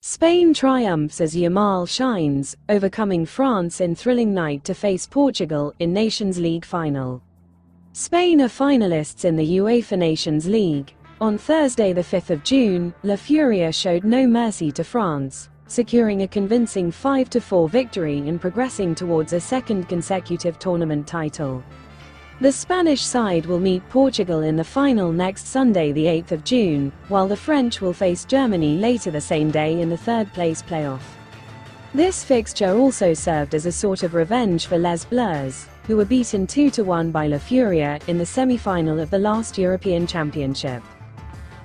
Spain triumphs as Yamal shines, overcoming France in thrilling night to face Portugal in Nations League final. Spain are finalists in the UEFA Nations League. On Thursday the 5th of June, La Furia showed no mercy to France, securing a convincing 5-4 victory and progressing towards a second consecutive tournament title. The Spanish side will meet Portugal in the final next Sunday the 8th of June, while the French will face Germany later the same day in the third-place playoff. This fixture also served as a sort of revenge for Les Bleus, who were beaten 2-1 by La Furia in the semi-final of the last European Championship.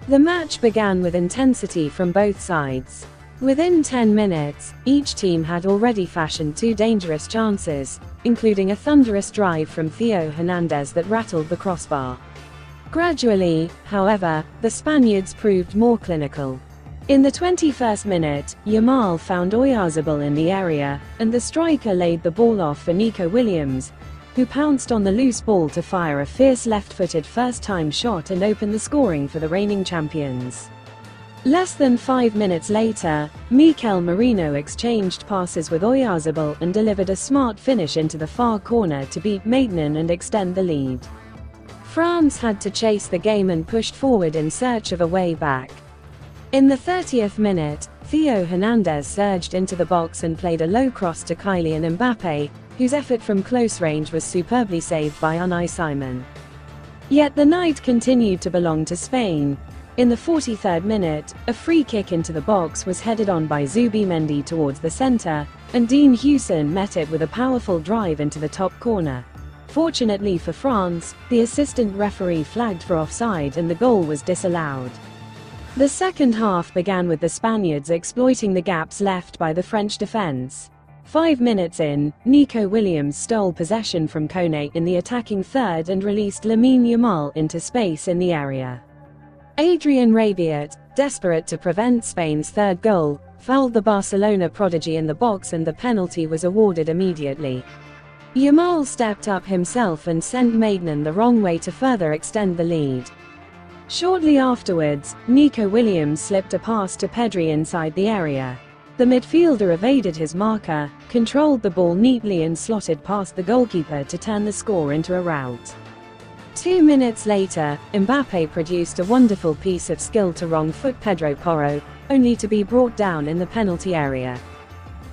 The match began with intensity from both sides. Within 10 minutes, each team had already fashioned two dangerous chances, including a thunderous drive from Theo Hernandez that rattled the crossbar. Gradually, however, the Spaniards proved more clinical. In the 21st minute, Yamal found Oyarzabal in the area, and the striker laid the ball off for Nico Williams, who pounced on the loose ball to fire a fierce left-footed first-time shot and open the scoring for the reigning champions. Less than 5 minutes later, Mikel Merino exchanged passes with Oyarzabal and delivered a smart finish into the far corner to beat Maignan and extend the lead. France had to chase the game and pushed forward in search of a way back. In the 30th minute, Theo Hernandez surged into the box and played a low cross to Kylian Mbappe, whose effort from close range was superbly saved by Unai Simon. Yet the night continued to belong to Spain. In the 43rd minute, a free kick into the box was headed on by Zubimendi towards the center, and Dean Huijsen met it with a powerful drive into the top corner. Fortunately for France, the assistant referee flagged for offside and the goal was disallowed. The second half began with the Spaniards exploiting the gaps left by the French defense. 5 minutes in, Nico Williams stole possession from Koné in the attacking third and released Lamine Yamal into space in the area. Adrien Rabiot, desperate to prevent Spain's third goal, fouled the Barcelona prodigy in the box and the penalty was awarded immediately. Yamal stepped up himself and sent Maignan the wrong way to further extend the lead. Shortly afterwards, Nico Williams slipped a pass to Pedri inside the area. The midfielder evaded his marker, controlled the ball neatly and slotted past the goalkeeper to turn the score into a rout. 2 minutes later, Mbappe produced a wonderful piece of skill to wrong-foot Pedro Porro, only to be brought down in the penalty area.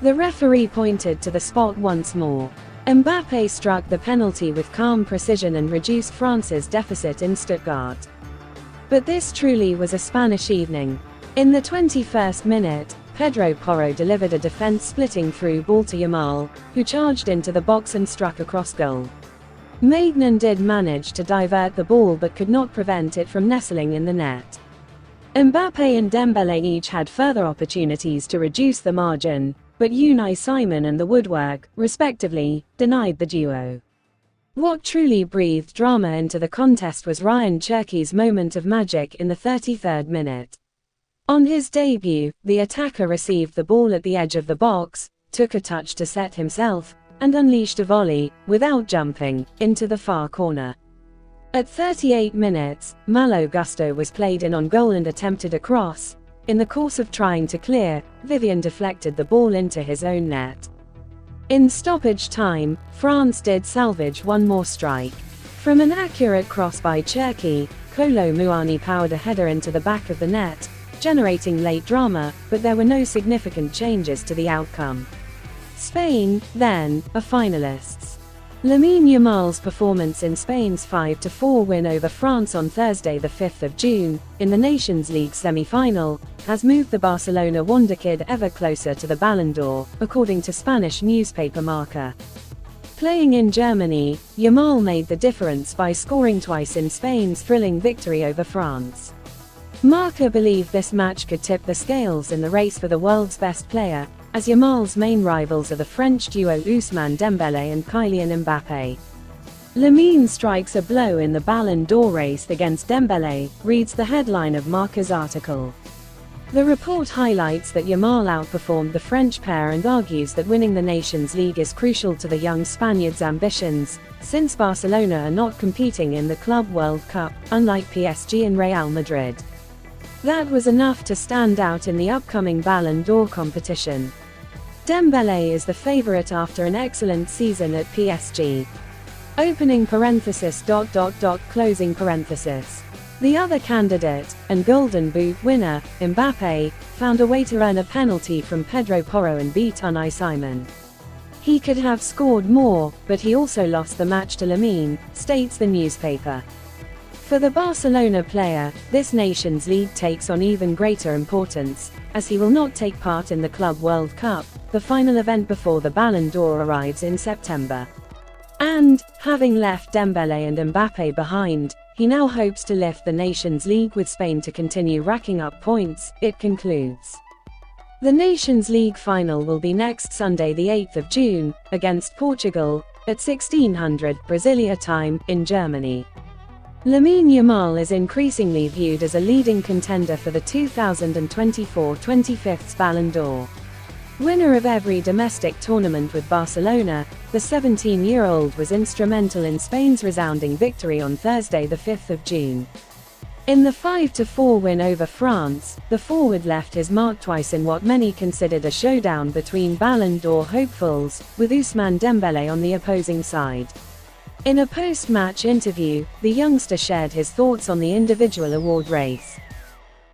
The referee pointed to the spot once more. Mbappe struck the penalty with calm precision and reduced France's deficit in Stuttgart. But this truly was a Spanish evening. In the 21st minute, Pedro Porro delivered a defense-splitting through ball to Yamal, who charged into the box and struck across goal. Maignan did manage to divert the ball but could not prevent it from nestling in the net. Mbappe and Dembélé each had further opportunities to reduce the margin, but Unai Simon and the woodwork, respectively, denied the duo. What truly breathed drama into the contest was Ryan Cherki's moment of magic in the 33rd minute. On his debut, the attacker received the ball at the edge of the box, took a touch to set himself, and unleashed a volley, without jumping, into the far corner. At 38 minutes, Malo Gusto was played in on goal and attempted a cross. In the course of trying to clear, Vivian deflected the ball into his own net. In stoppage time, France did salvage one more strike. From an accurate cross by Cherki, Kolo Muani powered a header into the back of the net, generating late drama, but there were no significant changes to the outcome. Spain, then, are finalists. Lamine Yamal's performance in Spain's 5-4 win over France on Thursday the 5th of June, in the Nations League semi-final, has moved the Barcelona wonderkid ever closer to the Ballon d'Or, according to Spanish newspaper Marca. Playing in Germany, Yamal made the difference by scoring twice in Spain's thrilling victory over France. Marca believed this match could tip the scales in the race for the world's best player, as Yamal's main rivals are the French duo Ousmane Dembélé and Kylian Mbappe. Lamine strikes a blow in the Ballon d'Or race against Dembélé, reads the headline of Marca's article. The report highlights that Yamal outperformed the French pair and argues that winning the Nations League is crucial to the young Spaniard's ambitions, since Barcelona are not competing in the Club World Cup, unlike PSG and Real Madrid. That was enough to stand out in the upcoming Ballon d'Or competition. Dembélé is the favorite after an excellent season at PSG. Opening parenthesis ... closing parenthesis. The other candidate, and Golden Boot winner, Mbappé, found a way to earn a penalty from Pedro Porro and beat Unai Simon. He could have scored more, but he also lost the match to Lamine, states the newspaper. For the Barcelona player, this Nations League takes on even greater importance, as he will not take part in the Club World Cup, the final event before the Ballon d'Or arrives in September. And, having left Dembélé and Mbappé behind, he now hopes to lift the Nations League with Spain to continue racking up points, it concludes. The Nations League final will be next Sunday the 8th of June, against Portugal, at 1600 Brasilia time, in Germany. Lamine Yamal is increasingly viewed as a leading contender for the 2024-25 Ballon d'Or. Winner of every domestic tournament with Barcelona, the 17-year-old was instrumental in Spain's resounding victory on Thursday the 5th of June. In the 5-4 win over France, the forward left his mark twice in what many considered a showdown between Ballon d'Or hopefuls, with Ousmane Dembélé on the opposing side. In a post-match interview, the youngster shared his thoughts on the individual award race.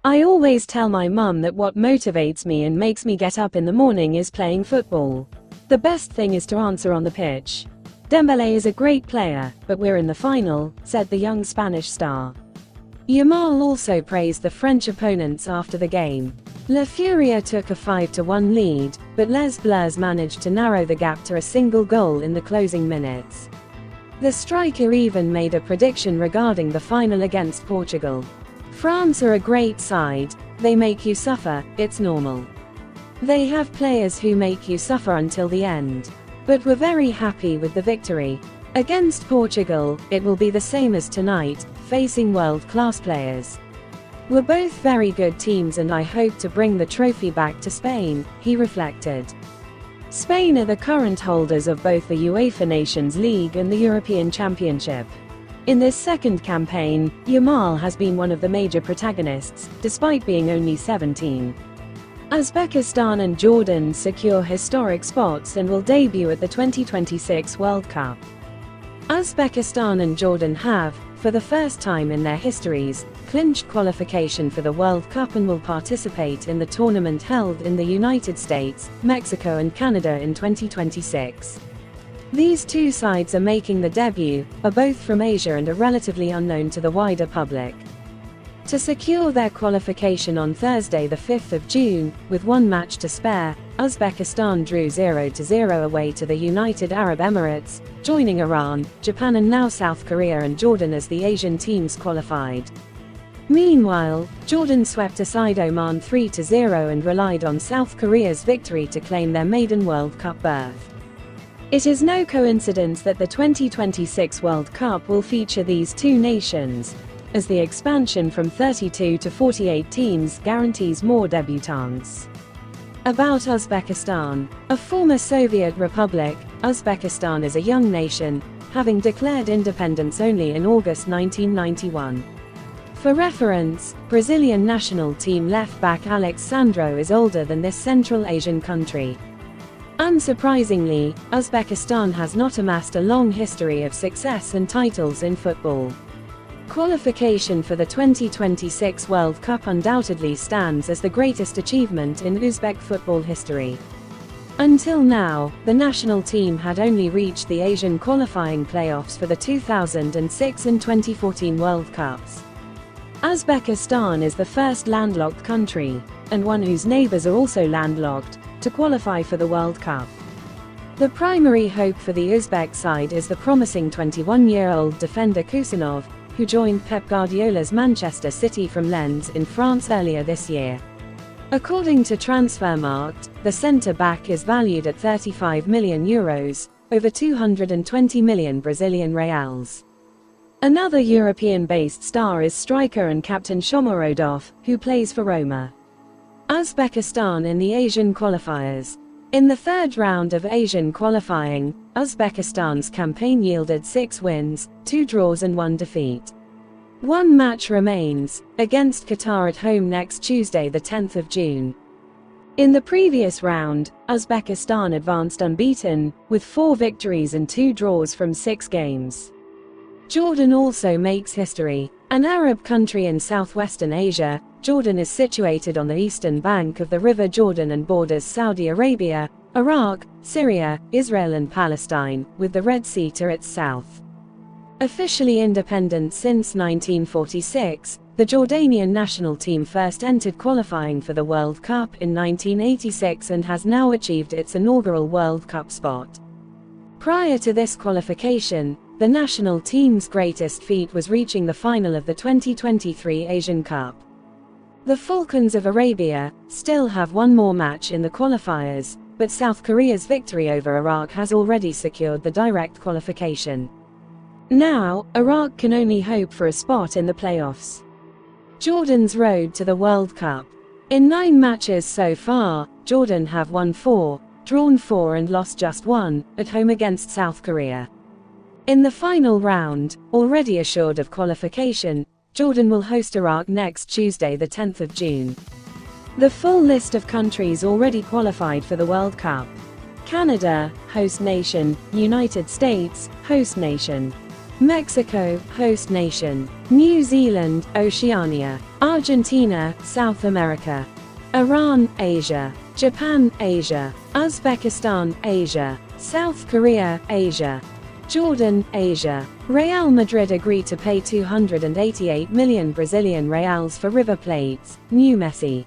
"I always tell my mum that what motivates me and makes me get up in the morning is playing football. The best thing is to answer on the pitch. Dembélé is a great player, but we're in the final," said the young Spanish star. Yamal also praised the French opponents after the game. La Furia took a 5-1 lead, but Les Bleus managed to narrow the gap to a single goal in the closing minutes. The striker even made a prediction regarding the final against Portugal. "France are a great side, they make you suffer, it's normal. They have players who make you suffer until the end. But we're very happy with the victory. Against Portugal, it will be the same as tonight, facing world-class players. We're both very good teams and I hope to bring the trophy back to Spain," he reflected. Spain are the current holders of both the UEFA Nations League and the European Championship. In this second campaign, Yamal has been one of the major protagonists, despite being only 17. Uzbekistan and Jordan secure historic spots and will debut at the 2026 World Cup. Uzbekistan and Jordan have, for the first time in their histories, clinched qualification for the World Cup and will participate in the tournament held in the United States, Mexico and Canada in 2026. These two sides are making the debut, are both from Asia and are relatively unknown to the wider public. To secure their qualification on Thursday the 5th of June, with one match to spare, Uzbekistan drew 0-0 away to the United Arab Emirates, joining Iran, Japan and now South Korea and Jordan as the Asian teams qualified. Meanwhile, Jordan swept aside Oman 3-0 and relied on South Korea's victory to claim their maiden World Cup berth. It is no coincidence that the 2026 World Cup will feature these two nations, as the expansion from 32 to 48 teams guarantees more debutants. About Uzbekistan, a former Soviet republic, Uzbekistan is a young nation, having declared independence only in August 1991. For reference, Brazilian national team left-back Alex Sandro is older than this Central Asian country. Unsurprisingly, Uzbekistan has not amassed a long history of success and titles in football. Qualification for the 2026 World Cup undoubtedly stands as the greatest achievement in Uzbek football history. Until now, the national team had only reached the Asian qualifying playoffs for the 2006 and 2014 World Cups. Uzbekistan is the first landlocked country, and one whose neighbors are also landlocked, to qualify for the World Cup. The primary hope for the Uzbek side is the promising 21-year-old defender Kusanov, who joined Pep Guardiola's Manchester City from Lens in France earlier this year. According to Transfermarkt, the centre-back is valued at €35 million, over 220 million Brazilian reals. Another European-based star is striker and captain Shomurodov, who plays for Roma. Uzbekistan in the Asian qualifiers. In the third round of Asian qualifying, Uzbekistan's campaign yielded 6 wins, 2 draws and 1 defeat. One match remains, against Qatar at home next Tuesday the 10th of June. In the previous round, Uzbekistan advanced unbeaten, with 4 victories and 2 draws from 6 games. Jordan also makes history. An Arab country in southwestern Asia, Jordan is situated on the eastern bank of the River Jordan and borders Saudi Arabia, Iraq, Syria, Israel and Palestine, with the Red Sea to its south. Officially independent since 1946, the Jordanian national team first entered qualifying for the World Cup in 1986 and has now achieved its inaugural World Cup spot. Prior to this qualification, the national team's greatest feat was reaching the final of the 2023 Asian Cup. The Falcons of Arabia still have one more match in the qualifiers, but South Korea's victory over Iraq has already secured the direct qualification. Now, Iraq can only hope for a spot in the playoffs. Jordan's road to the World Cup. In 9 matches so far, Jordan have won 4, drawn 4 and lost just 1, at home against South Korea. In the final round, already assured of qualification, Jordan will host Iraq next Tuesday the 10th of June. The full list of countries already qualified for the World Cup. Canada, host nation; United States, host nation; Mexico, host nation; New Zealand, Oceania; Argentina, South America; Iran, Asia; Japan, Asia; Uzbekistan, Asia; South Korea, Asia; Jordan, Asia. Real Madrid agreed to pay 288 million Brazilian reals for River Plate's new Messi.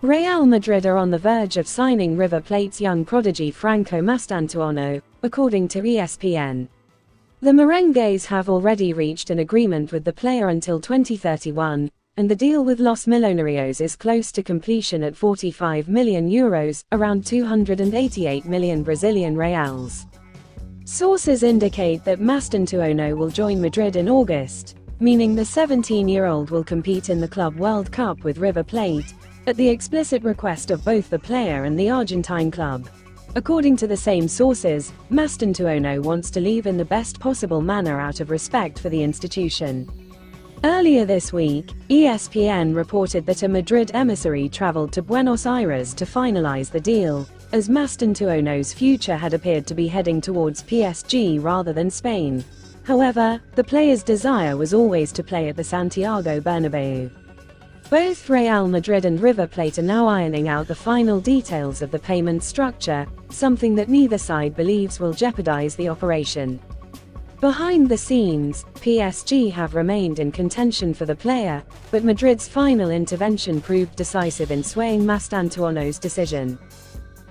Real Madrid are on the verge of signing River Plate's young prodigy Franco Mastantuono, according to ESPN. The Merengues have already reached an agreement with the player until 2031, and the deal with Los Millonarios is close to completion at 45 million euros, around 288 million Brazilian reals. Sources indicate that Mastantuono will join Madrid in August, meaning the 17-year-old will compete in the Club World Cup with River Plate, at the explicit request of both the player and the Argentine club. According to the same sources, Mastantuono wants to leave in the best possible manner out of respect for the institution. Earlier this week, ESPN reported that a Madrid emissary traveled to Buenos Aires to finalize the deal, as Mastantuono's future had appeared to be heading towards PSG rather than Spain. However, the player's desire was always to play at the Santiago Bernabeu. Both Real Madrid and River Plate are now ironing out the final details of the payment structure, something that neither side believes will jeopardize the operation. Behind the scenes, PSG have remained in contention for the player, but Madrid's final intervention proved decisive in swaying Mastantuono's decision.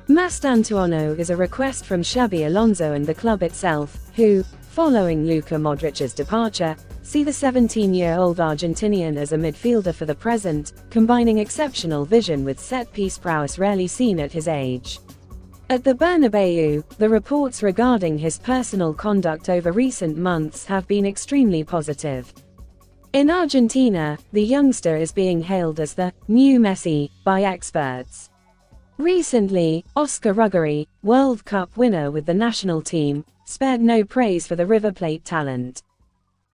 Mastantuono is a request from Xabi Alonso and the club itself, who, following Luka Modric's departure, see the 17-year-old Argentinian as a midfielder for the present, combining exceptional vision with set-piece prowess rarely seen at his age. At the Bernabeu, the reports regarding his personal conduct over recent months have been extremely positive. In Argentina, the youngster is being hailed as the new Messi by experts. Recently, Oscar Ruggeri, World Cup winner with the national team, spared no praise for the River Plate talent.